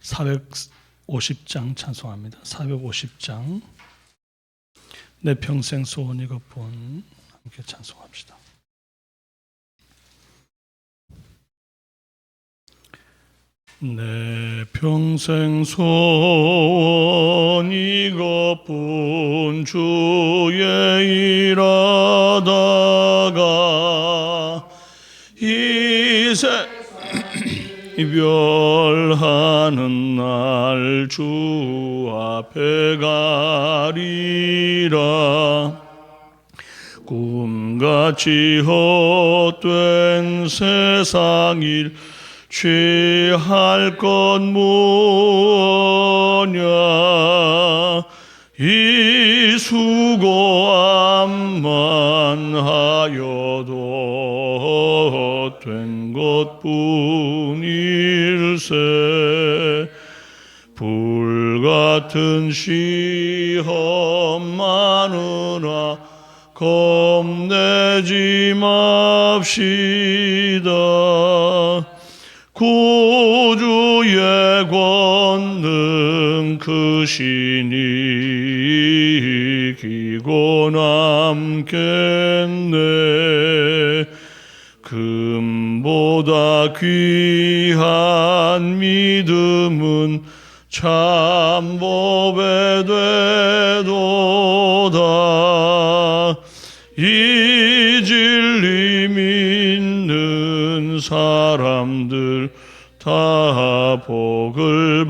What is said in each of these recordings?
450장 찬송합니다. 450장 내 평생 소원 이것뿐 함께 찬송합시다. 내 평생 소원 이것뿐 주의 일하다가 이별하는 날 주 앞에 가리라. 꿈같이 헛된 세상 일 취할 것 무엇냐. 이 수고함만 하여도 된 것뿐일세. 불같은 시험 많으나 겁내지 맙시다. 구주의 권능 크시니 기고 남겠네. 금보다 귀한 믿음은 참 법에 되도다. 이 진리 믿는 사람들 다 복을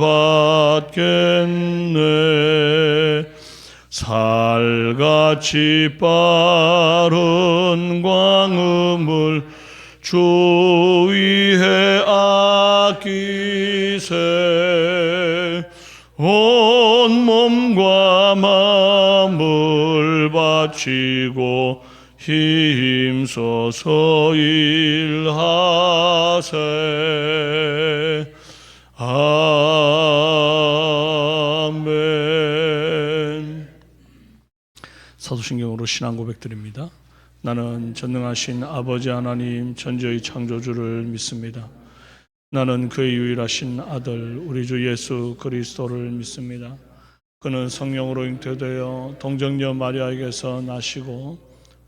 받겠네. 살같이 빠른 광음을 주 위에 아끼세. 온 몸과 마음을 바치고 힘써서 일하세. 아멘. 사도신경으로 신앙 고백드립니다. 나는 전능하신 아버지 하나님 전지의 창조주를 믿습니다. 나는 그의 유일하신 아들 우리 주 예수 그리스도를 믿습니다. 그는 성령으로 잉태되어 동정녀 마리아에게서 나시고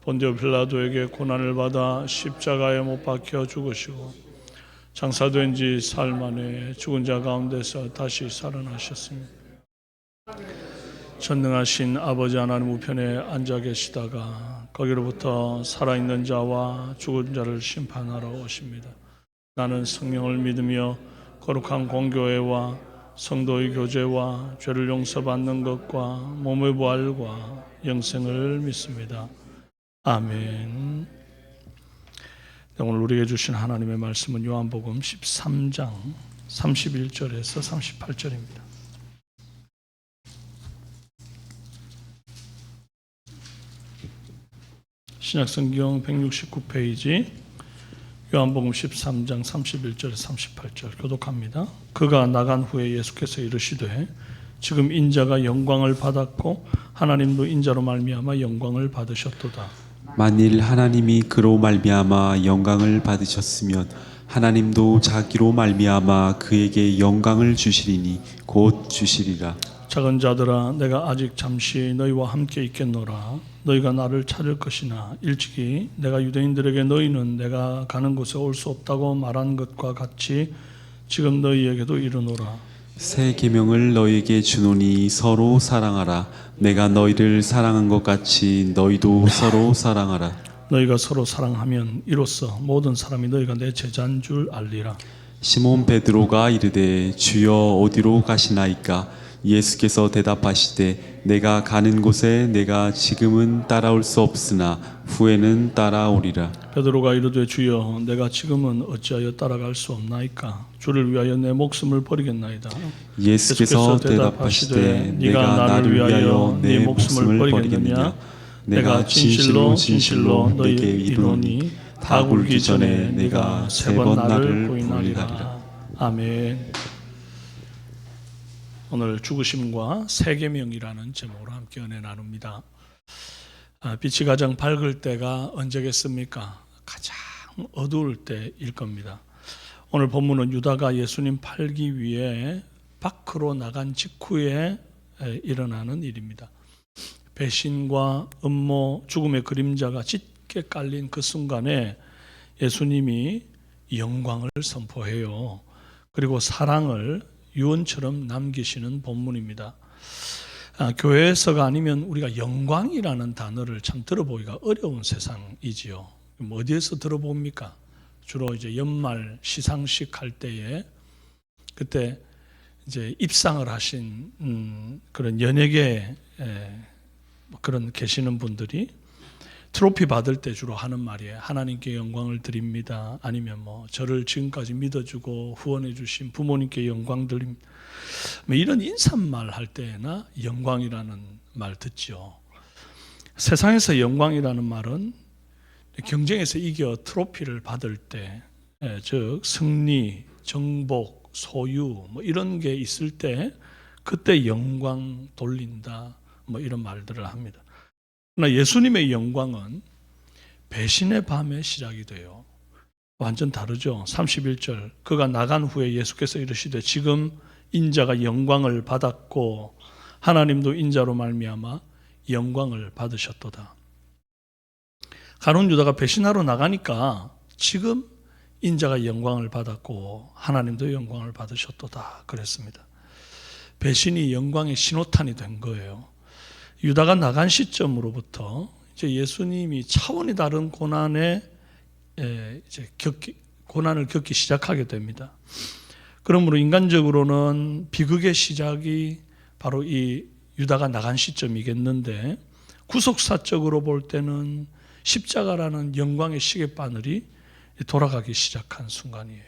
본디오 빌라도에게 고난을 받아 십자가에 못 박혀 죽으시고 장사된 지 사흘 만에 죽은 자 가운데서 다시 살아나셨습니다. 전능하신 아버지 하나님 우편에 앉아 계시다가 거기로부터 살아있는 자와 죽은 자를 심판하러 오십니다. 나는 성령을 믿으며 거룩한 공교회와 성도의 교제와 죄를 용서받는 것과 몸의 부활과 영생을 믿습니다. 아멘. 오늘 우리에게 주신 하나님의 말씀은 요한복음 13장 31절에서 38절입니다. 신약성경 169페이지 요한복음 13장 31절에서 38절 교독합니다. 그가 나간 후에 예수께서 이르시되 지금 인자가 영광을 받았고 하나님도 인자로 말미암아 영광을 받으셨도다. 만일 하나님이 그로 말미암아 영광을 받으셨으면 하나님도 자기로 말미암아 그에게 영광을 주시리니 곧 주시리라. 작은 자들아 내가 아직 잠시 너희와 함께 있겠노라. 너희가 나를 찾을 것이나 일찍이 내가 유대인들에게 너희는 내가 가는 곳에 올 수 없다고 말한 것과 같이 지금 너희에게도 이르노라. 새 계명을 너희에게 주노니 서로 사랑하라. 내가 너희를 사랑한 것 같이 너희도 서로 사랑하라. 너희가 서로 사랑하면 이로써 모든 사람이 너희가 내 제자인 줄 알리라. 시몬 베드로가 이르되 주여 어디로 가시나이까? 예수께서 대답하시되 내가 가는 곳에 내가 지금은 따라올 수 없으나 후에는 따라오리라. 베드로가 이르되 주여 내가 지금은 어찌하여 따라갈 수 없나이까? 주를 위하여 내 목숨을 버리겠나이다. 예수께서 대답하시되 네가 나를 위하여 내 목숨을 버리겠느냐? 내가 진실로 진실로 너희에게 이르노니 다 굴기 전에 내가 세 번 나를 부인하리라. 아멘. 오늘 죽으심과 새 계명이라는 제목으로 함께 은혜 나눕니다. 빛이 가장 밝을 때가 언제겠습니까? 가장 어두울 때일 겁니다. 오늘 본문은 유다가 예수님 팔기 위해 밖으로 나간 직후에 일어나는 일입니다. 배신과 음모, 죽음의 그림자가 짙게 깔린 그 순간에 예수님이 영광을 선포해요. 그리고 사랑을 유언처럼 남기시는 본문입니다. 교회에서가 아니면 우리가 영광이라는 단어를 참 들어보기가 어려운 세상이지요. 어디에서 들어봅니까? 주로 이제 연말 시상식 할 때에 그때 이제 입상을 하신 그런 연예계 그런 계시는 분들이 트로피 받을 때 주로 하는 말이에요. 하나님께 영광을 드립니다. 아니면 뭐 저를 지금까지 믿어주고 후원해 주신 부모님께 영광 드립니다. 이런 인사말 할 때나 영광이라는 말 듣죠. 세상에서 영광이라는 말은 경쟁에서 이겨 트로피를 받을 때, 즉 승리, 정복, 소유 뭐 이런 게 있을 때 그때 영광 돌린다 뭐 이런 말들을 합니다. 그러나 예수님의 영광은 배신의 밤에 시작이 돼요. 완전 다르죠. 31절 그가 나간 후에 예수께서 이르시되 지금 인자가 영광을 받았고 하나님도 인자로 말미암아 영광을 받으셨도다. 가룟 유다가 배신하러 나가니까 지금 인자가 영광을 받았고 하나님도 영광을 받으셨도다 그랬습니다. 배신이 영광의 신호탄이 된 거예요. 유다가 나간 시점으로부터 이제 예수님이 차원이 다른 고난을 겪기 시작하게 됩니다. 그러므로 인간적으로는 비극의 시작이 바로 이 유다가 나간 시점이겠는데 구속사적으로 볼 때는 십자가라는 영광의 시계바늘이 돌아가기 시작한 순간이에요.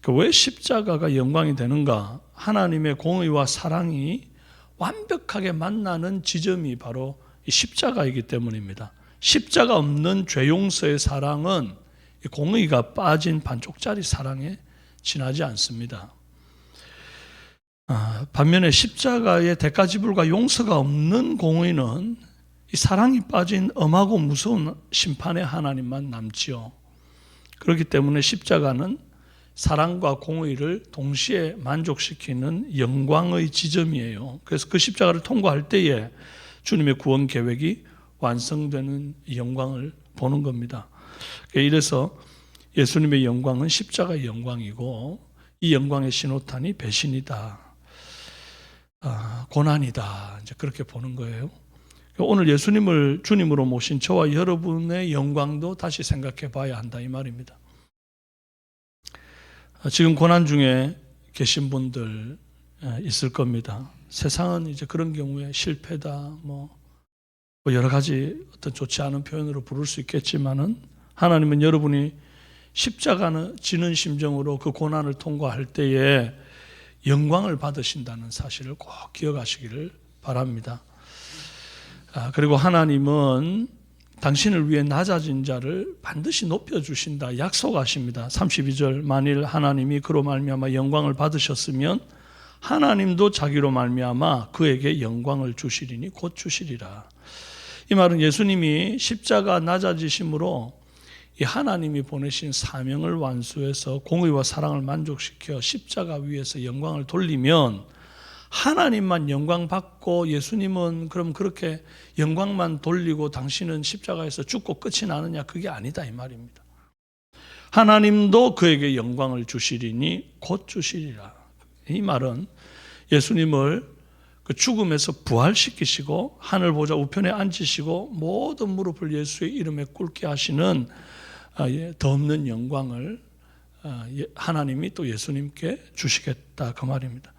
왜 십자가가 영광이 되는가? 하나님의 공의와 사랑이 완벽하게 만나는 지점이 바로 이 십자가이기 때문입니다. 십자가 없는 죄 용서의 사랑은 공의가 빠진 반쪽짜리 사랑에 지나지 않습니다. 반면에 십자가의 대가지불과 용서가 없는 공의는 이 사랑이 빠진 엄하고 무서운 심판의 하나님만 남지요. 그렇기 때문에 십자가는 사랑과 공의를 동시에 만족시키는 영광의 지점이에요. 그래서 그 십자가를 통과할 때에 주님의 구원 계획이 완성되는 영광을 보는 겁니다. 이래서 예수님의 영광은 십자가의 영광이고 이 영광의 신호탄이 배신이다, 고난이다, 이제 그렇게 보는 거예요. 오늘 예수님을 주님으로 모신 저와 여러분의 영광도 다시 생각해 봐야 한다 이 말입니다. 지금 고난 중에 계신 분들 있을 겁니다. 세상은 이제 그런 경우에 실패다, 뭐 여러 가지 어떤 좋지 않은 표현으로 부를 수 있겠지만은 하나님은 여러분이 십자가는 지는 심정으로 그 고난을 통과할 때에 영광을 받으신다는 사실을 꼭 기억하시기를 바랍니다. 그리고 하나님은 당신을 위해 낮아진 자를 반드시 높여주신다 약속하십니다. 32절 만일 하나님이 그로 말미암아 영광을 받으셨으면 하나님도 자기로 말미암아 그에게 영광을 주시리니 곧 주시리라. 이 말은 예수님이 십자가 낮아지심으로 이 하나님이 보내신 사명을 완수해서 공의와 사랑을 만족시켜 십자가 위에서 영광을 돌리면 하나님만 영광 받고 예수님은 그럼 그렇게 영광만 돌리고 당신은 십자가에서 죽고 끝이 나느냐? 그게 아니다 이 말입니다. 하나님도 그에게 영광을 주시리니 곧 주시리라. 이 말은 예수님을 그 죽음에서 부활시키시고 하늘 보좌 우편에 앉히시고 모든 무릎을 예수의 이름에 꿇게 하시는 더 없는 영광을 하나님이 또 예수님께 주시겠다 그 말입니다.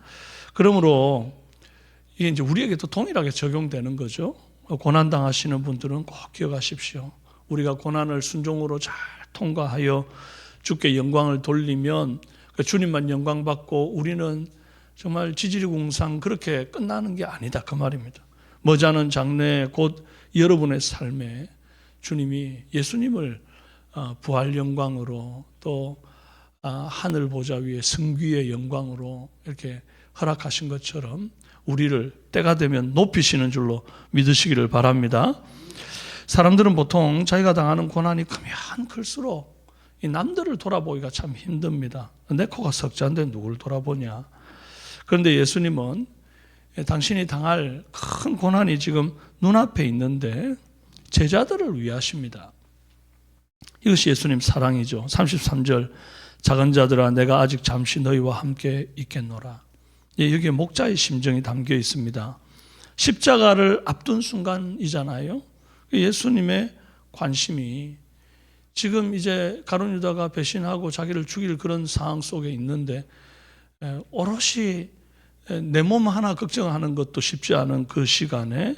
그러므로 이게 이제 우리에게도 동일하게 적용되는 거죠. 고난 당하시는 분들은 꼭 기억하십시오. 우리가 고난을 순종으로 잘 통과하여 주께 영광을 돌리면 주님만 영광 받고 우리는 정말 지지리궁상 그렇게 끝나는 게 아니다 그 말입니다. 머지않은 장래 곧 여러분의 삶에 주님이 예수님을 부활 영광으로 또 하늘 보좌 위에 승귀의 영광으로 이렇게 허락하신 것처럼 우리를 때가 되면 높이시는 줄로 믿으시기를 바랍니다. 사람들은 보통 자기가 당하는 고난이 크면 클수록 이 남들을 돌아보기가 참 힘듭니다. 내 코가 석자인데 누굴 돌아보냐. 그런데 예수님은 당신이 당할 큰 고난이 지금 눈앞에 있는데 제자들을 위하십니다. 이것이 예수님 사랑이죠. 33절, 작은 자들아 내가 아직 잠시 너희와 함께 있겠노라. 여기에 목자의 심정이 담겨 있습니다. 십자가를 앞둔 순간이잖아요. 예수님의 관심이 지금 이제 가룟 유다가 배신하고 자기를 죽일 그런 상황 속에 있는데 오롯이 내 몸 하나 걱정하는 것도 쉽지 않은 그 시간에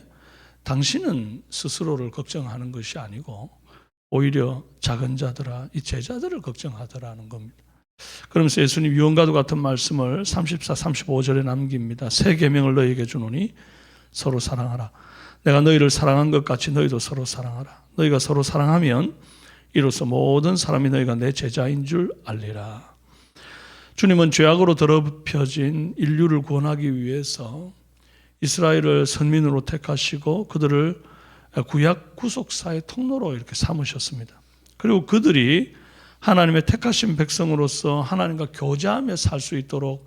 당신은 스스로를 걱정하는 것이 아니고 오히려 작은 자들아 이 제자들을 걱정하더라는 겁니다. 그러면서 예수님 유언과도 같은 말씀을 34, 35절에 남깁니다. 새 계명을 너희에게 주노니 서로 사랑하라. 내가 너희를 사랑한 것 같이 너희도 서로 사랑하라. 너희가 서로 사랑하면 이로써 모든 사람이 너희가 내 제자인 줄 알리라. 주님은 죄악으로 더럽혀진 인류를 구원하기 위해서 이스라엘을 선민으로 택하시고 그들을 구약 구속사의 통로로 이렇게 삼으셨습니다. 그리고 그들이 하나님의 택하신 백성으로서 하나님과 교제하며 살 수 있도록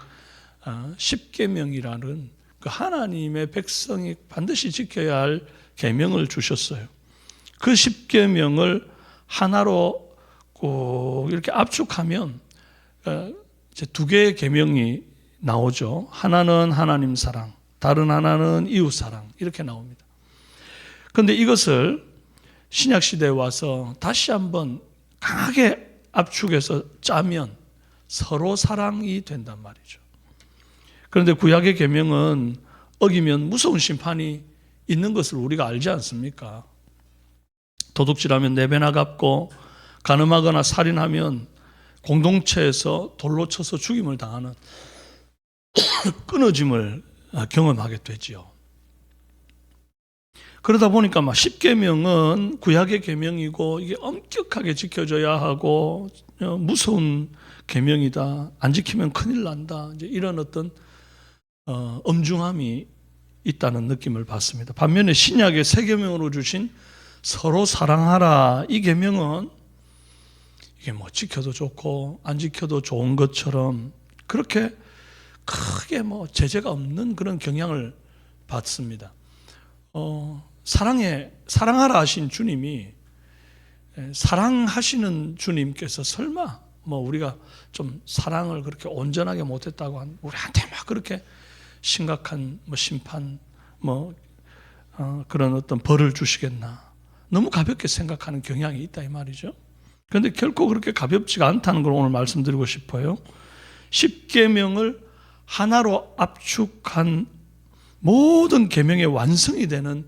십계명이라는 그 하나님의 백성이 반드시 지켜야 할 계명을 주셨어요. 그 십계명을 하나로 꼭 이렇게 압축하면 이제 두 개의 계명이 나오죠. 하나는 하나님 사랑, 다른 하나는 이웃 사랑 이렇게 나옵니다. 그런데 이것을 신약 시대에 와서 다시 한번 강하게 압축해서 짜면 서로 사랑이 된단 말이죠. 그런데 구약의 계명은 어기면 무서운 심판이 있는 것을 우리가 알지 않습니까? 도둑질하면 네 배나 갚고 간음하거나 살인하면 공동체에서 돌로 쳐서 죽임을 당하는 끊어짐을 경험하게 되지요. 그러다 보니까 막 십계명은 구약의 계명이고 이게 엄격하게 지켜져야 하고 무서운 계명이다. 안 지키면 큰일 난다. 이제 이런 어떤 엄중함이 있다는 느낌을 받습니다. 반면에 신약의 새 계명으로 주신 서로 사랑하라 이 계명은 이게 뭐 지켜도 좋고 안 지켜도 좋은 것처럼 그렇게 크게 뭐 제재가 없는 그런 경향을 받습니다. 사랑하라 하신 주님이 사랑하시는 주님께서 설마 뭐 우리가 좀 사랑을 그렇게 온전하게 못했다고 우리한테 막 그렇게 심각한 뭐 심판 그런 어떤 벌을 주시겠나 너무 가볍게 생각하는 경향이 있다 이 말이죠. 그런데 결코 그렇게 가볍지가 않다는 걸 오늘 말씀드리고 싶어요. 십계명을 하나로 압축한 모든 계명의 완성이 되는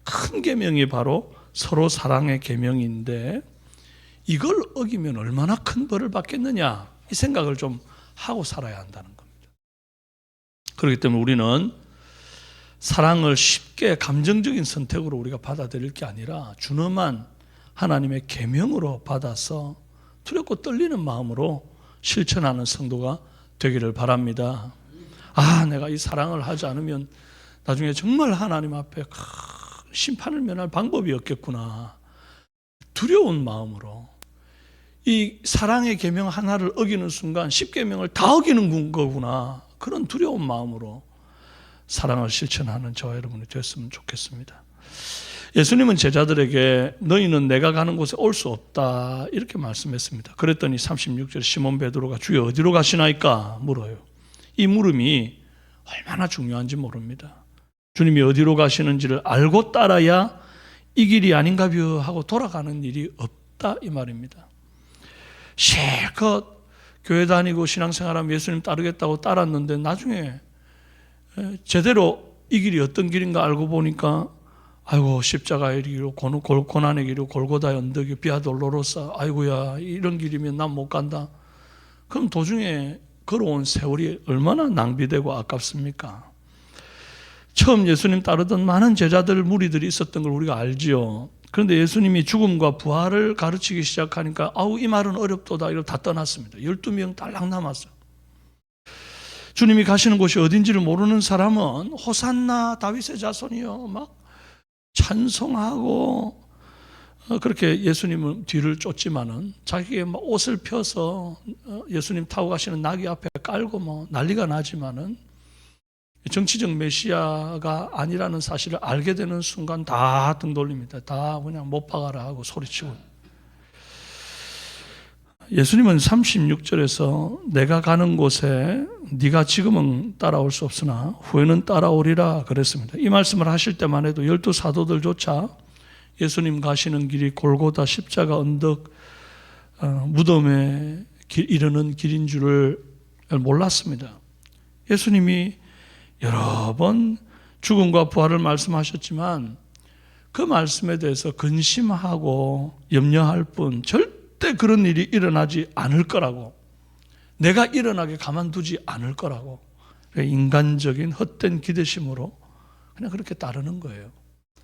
큰 계명이 바로 서로 사랑의 계명인데 이걸 어기면 얼마나 큰 벌을 받겠느냐 이 생각을 좀 하고 살아야 한다는 겁니다. 그렇기 때문에 우리는 사랑을 쉽게 감정적인 선택으로 우리가 받아들일 게 아니라 준엄한 하나님의 계명으로 받아서 두렵고 떨리는 마음으로 실천하는 성도가 되기를 바랍니다. 내가 이 사랑을 하지 않으면 나중에 정말 하나님 앞에 심판을 면할 방법이 없겠구나. 두려운 마음으로 이 사랑의 계명 하나를 어기는 순간 십계명을 다 어기는 거구나. 그런 두려운 마음으로 사랑을 실천하는 저와 여러분이 됐으면 좋겠습니다. 예수님은 제자들에게 너희는 내가 가는 곳에 올 수 없다 이렇게 말씀했습니다. 그랬더니 36절 시몬 베드로가 주여 어디로 가시나이까 물어요. 이 물음이 얼마나 중요한지 모릅니다. 주님이 어디로 가시는지를 알고 따라야 이 길이 아닌가벼 하고 돌아가는 일이 없다 이 말입니다. 실컷 교회 다니고 신앙생활하면 예수님 따르겠다고 따랐는데 나중에 제대로 이 길이 어떤 길인가 알고 보니까 아이고 십자가의 길이고 고난의 길이고 골고다의 언덕이 비아 돌로로사 아이고야 이런 길이면 난 못 간다. 그럼 도중에 걸어온 세월이 얼마나 낭비되고 아깝습니까? 처음 예수님 따르던 많은 제자들 무리들이 있었던 걸 우리가 알지요. 그런데 예수님이 죽음과 부활을 가르치기 시작하니까 이 말은 어렵도다 이러고 다 떠났습니다. 12명 딸랑 남았어요. 주님이 가시는 곳이 어딘지를 모르는 사람은 호산나 다윗의 자손이요 막 찬송하고 그렇게 예수님은 뒤를 쫓지만은 자기의 옷을 펴서 예수님 타고 가시는 나귀 앞에 깔고 난리가 나지만은 정치적 메시아가 아니라는 사실을 알게 되는 순간 다 등 돌립니다. 다 그냥 못 박아라 하고 소리치고. 예수님은 36절에서 내가 가는 곳에 네가 지금은 따라올 수 없으나 후에는 따라오리라 그랬습니다. 이 말씀을 하실 때만 해도 12 사도들조차 예수님 가시는 길이 골고다 십자가 언덕 무덤에 이르는 길인 줄을 몰랐습니다. 예수님이 여러 번 죽음과 부활을 말씀하셨지만 그 말씀에 대해서 근심하고 염려할 뿐 절대 그런 일이 일어나지 않을 거라고, 내가 일어나게 가만두지 않을 거라고, 인간적인 헛된 기대심으로 그냥 그렇게 따르는 거예요.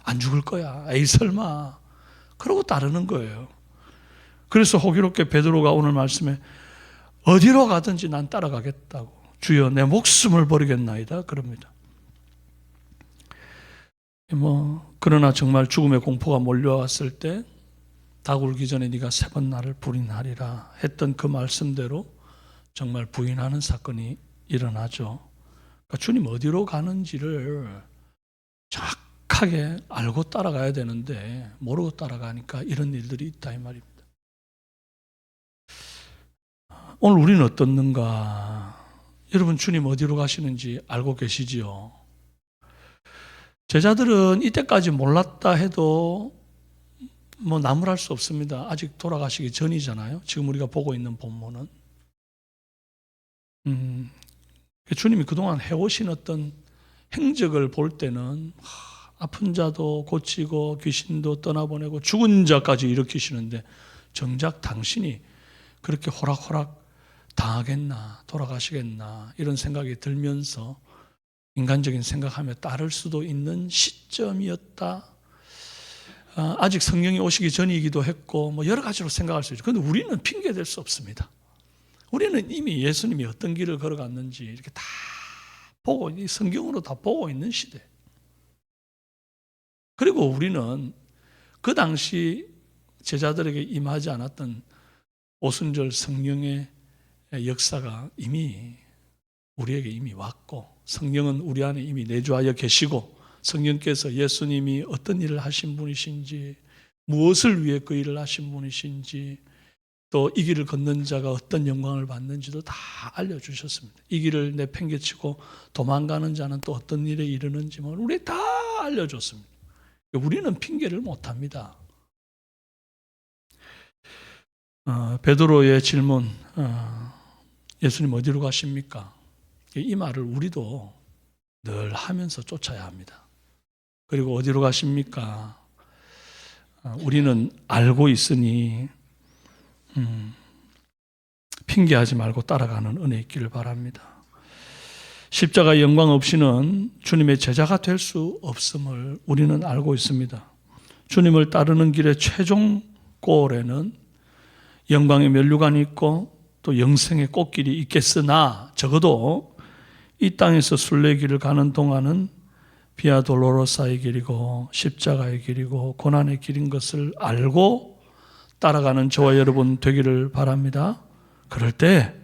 안 죽을 거야, 에이 설마, 그러고 따르는 거예요. 그래서 호기롭게 베드로가 오늘 말씀에 어디로 가든지 난 따라가겠다고, 주여 내 목숨을 버리겠나이다 그럽니다. 그러나 정말 죽음의 공포가 몰려왔을 때 닭 울기 전에 네가 3번 나를 부인하리라 했던 그 말씀대로 정말 부인하는 사건이 일어나죠. 그러니까 주님 어디로 가는지를 정확하게 알고 따라가야 되는데 모르고 따라가니까 이런 일들이 있다 이 말입니다. 오늘 우리는 어떻는가? 여러분 주님 어디로 가시는지 알고 계시지요? 제자들은 이때까지 몰랐다 해도 나무랄 수 없습니다. 아직 돌아가시기 전이잖아요. 지금 우리가 보고 있는 본문은. 주님이 그동안 해오신 어떤 행적을 볼 때는 아픈 자도 고치고 귀신도 떠나보내고 죽은 자까지 일으키시는데 정작 당신이 그렇게 호락호락 당하겠나, 돌아가시겠나 이런 생각이 들면서 인간적인 생각하며 따를 수도 있는 시점이었다. 아직 성령이 오시기 전이기도 했고 여러 가지로 생각할 수 있죠. 그런데 우리는 핑계댈 수 없습니다. 우리는 이미 예수님이 어떤 길을 걸어갔는지 이렇게 다 보고, 성경으로 다 보고 있는 시대. 그리고 우리는 그 당시 제자들에게 임하지 않았던 오순절 성령의 역사가 이미 우리에게 이미 왔고, 성령은 우리 안에 이미 내주하여 계시고, 성령께서 예수님이 어떤 일을 하신 분이신지, 무엇을 위해 그 일을 하신 분이신지, 또 이 길을 걷는 자가 어떤 영광을 받는지도 다 알려주셨습니다. 이 길을 내팽개치고 도망가는 자는 또 어떤 일에 이르는지 우리 다 알려줬습니다. 우리는 핑계를 못합니다. 베드로의 질문, 예수님 어디로 가십니까? 이 말을 우리도 늘 하면서 쫓아야 합니다. 그리고 어디로 가십니까? 우리는 알고 있으니 핑계하지 말고 따라가는 은혜 있기를 바랍니다. 십자가의 영광 없이는 주님의 제자가 될 수 없음을 우리는 알고 있습니다. 주님을 따르는 길의 최종 골에는 영광의 면류관이 있고 또 영생의 꽃길이 있겠으나 적어도 이 땅에서 순례길을 가는 동안은 비아 돌로로사의 길이고 십자가의 길이고 고난의 길인 것을 알고 따라가는 저와 여러분 되기를 바랍니다. 그럴 때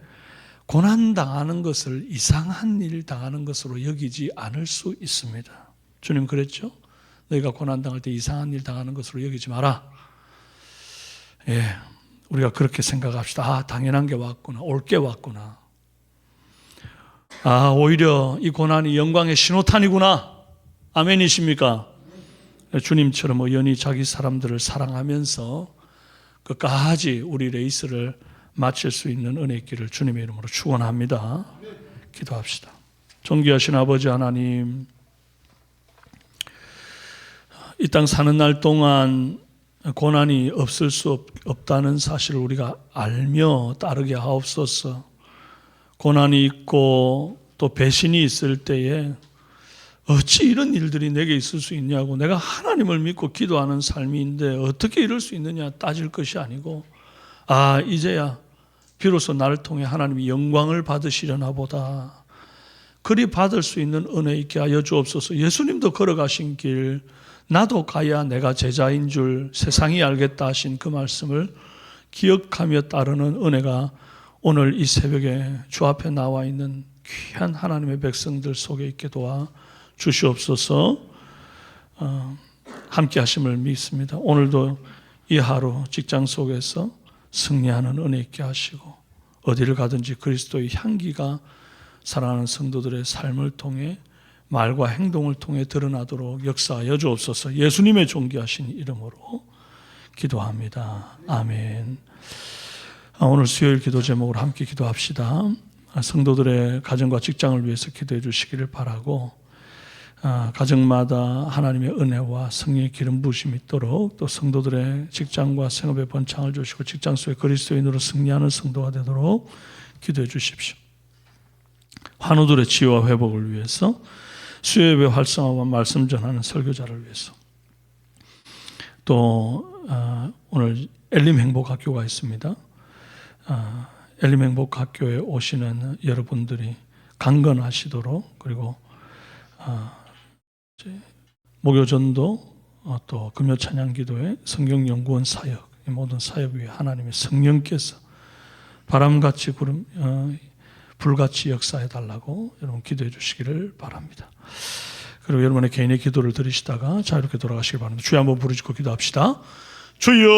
고난당하는 것을 이상한 일 당하는 것으로 여기지 않을 수 있습니다. 주님 그랬죠? 너희가 고난당할 때 이상한 일 당하는 것으로 여기지 마라. 우리가 그렇게 생각합시다. 당연한 게 왔구나. 올 게 왔구나. 오히려 이 고난이 영광의 신호탄이구나. 아멘이십니까? 주님처럼 의연히 자기 사람들을 사랑하면서 끝까지 우리 레이스를 마칠 수 있는 은혜 있기를 주님의 이름으로 축원합니다. 기도합시다. 존귀하신 아버지 하나님, 이 땅 사는 날 동안 고난이 없을 수 없다는 사실을 우리가 알며 따르게 하옵소서. 고난이 있고 또 배신이 있을 때에 어찌 이런 일들이 내게 있을 수 있냐고, 내가 하나님을 믿고 기도하는 삶인데 어떻게 이럴 수 있느냐 따질 것이 아니고, 이제야 비로소 나를 통해 하나님이 영광을 받으시려나 보다. 그리 받을 수 있는 은혜 있게 하여 주옵소서. 예수님도 걸어가신 길 나도 가야 내가 제자인 줄 세상이 알겠다 하신 그 말씀을 기억하며 따르는 은혜가 오늘 이 새벽에 주 앞에 나와 있는 귀한 하나님의 백성들 속에 있게 도와 주시옵소서. 함께 하심을 믿습니다. 오늘도 이 하루 직장 속에서 승리하는 은혜 있게 하시고 어디를 가든지 그리스도의 향기가 사랑하는 성도들의 삶을 통해 말과 행동을 통해 드러나도록 역사하여 주옵소서. 예수님의 존귀하신 이름으로 기도합니다. 아멘. 오늘 수요일 기도 제목으로 함께 기도합시다. 성도들의 가정과 직장을 위해서 기도해 주시기를 바라고, 가정마다 하나님의 은혜와 성령의 기름 부으심이 있도록, 또 성도들의 직장과 생업에 번창을 주시고 직장 속에 그리스도인으로 승리하는 성도가 되도록 기도해 주십시오. 환우들의 치유와 회복을 위해서, 수요예배 활성화와 말씀 전하는 설교자를 위해서, 또 오늘 엘림 행복학교가 있습니다. 엘림 행복학교에 오시는 여러분들이 강건하시도록, 그리고 목요전도, 또 금요 찬양기도회, 성경연구원 사역, 이 모든 사역 위에 하나님의 성령께서 바람같이 불같이 역사해 달라고 여러분 기도해 주시기를 바랍니다. 그리고 여러분의 개인의 기도를 드리시다가 자유롭게 돌아가시길 바랍니다. 주여 한번 부르짖고 기도합시다. 주여